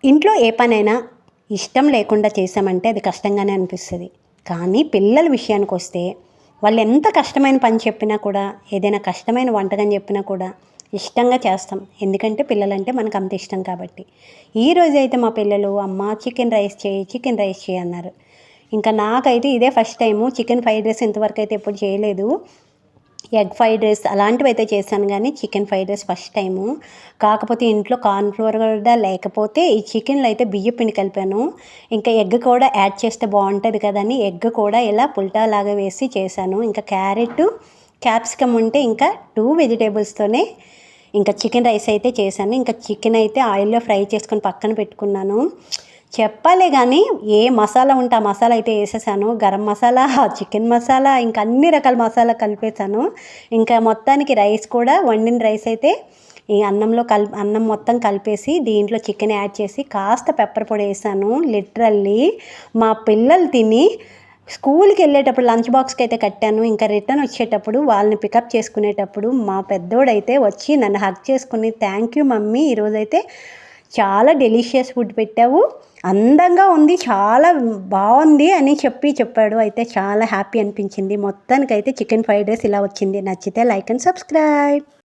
ఇంట్లో ఏ పనైనా ఇష్టం లేకుండా చేసామంటే అది కష్టంగానే అనిపిస్తుంది. కానీ పిల్లల విషయానికి వస్తే వాళ్ళు ఎంత కష్టమైన పని చెప్పినా కూడా, ఏదైనా కష్టమైన వంటకం చెప్పినా కూడా ఇష్టంగా చేస్తాం. ఎందుకంటే పిల్లలంటే మనకు అంత ఇష్టం కాబట్టి. ఈరోజైతే మా పిల్లలు అమ్మ చికెన్ రైస్ చేయి, చికెన్ రైస్ చేయి అన్నారు. ఇంకా నాకైతే ఇదే first time. Chicken fried rice ఇంతవరకు అయితే ఎప్పుడు చేయలేదు. ఎగ్ ఫ్రైడ్ రైస్ అలాంటివి అయితే చేశాను, కానీ chicken fried rice first time. కాకపోతే ఇంట్లో కార్న్‌ఫ్లోర్ కూడా లేకపోతే ఈ చికెన్లో అయితే బియ్య పిండి కలిపాను. ఇంకా ఎగ్ కూడా యాడ్ చేస్తే బాగుంటుంది కదని ఎగ్ కూడా ఇలా పుల్టాలాగా వేసి చేశాను. ఇంకా క్యారెట్, క్యాప్సికమ్ ఉంటే ఇంకా 2 వెజిటేబుల్స్తోనే ఇంకా చికెన్ రైస్ అయితే చేశాను. ఇంకా చికెన్ అయితే ఆయిల్లో ఫ్రై చేసుకొని పక్కన పెట్టుకున్నాను. చెప్పాలే కానీ ఏ మసాలా ఉంటే ఆ మసాలా అయితే వేసేసాను. గరం మసాలా, చికెన్ మసాలా, ఇంకా అన్ని రకాల మసాలా కలిపేసాను. ఇంకా మొత్తానికి రైస్ కూడా వండిన రైస్ అయితే ఈ అన్నంలో అన్నం మొత్తం కలిపేసి దీంట్లో చికెన్ యాడ్ చేసి కాస్త పెప్పర్ పొడి వేసాను. లిటరల్లీ మా పిల్లలు తిని స్కూల్కి వెళ్ళేటప్పుడు లంచ్ బాక్స్కి అయితే కట్టాను. ఇంకా రిటర్న్ వచ్చేటప్పుడు వాళ్ళని పికప్ చేసుకునేటప్పుడు మా పెద్దోడైతే వచ్చి నన్ను హగ్ చేసుకుని థ్యాంక్ యూ మమ్మీ, ఈరోజైతే చాలా డెలిషియస్ ఫుడ్ పెట్టావు, అందంగా ఉంది, చాలా బాగుంది అని చెప్పాడు. అయితే చాలా హ్యాపీ అనిపించింది. మొత్తానికైతే చికెన్ ఫ్రైడ్ రైస్ ఇలా వచ్చింది. నచ్చితే లైక్ అండ్ సబ్స్క్రైబ్.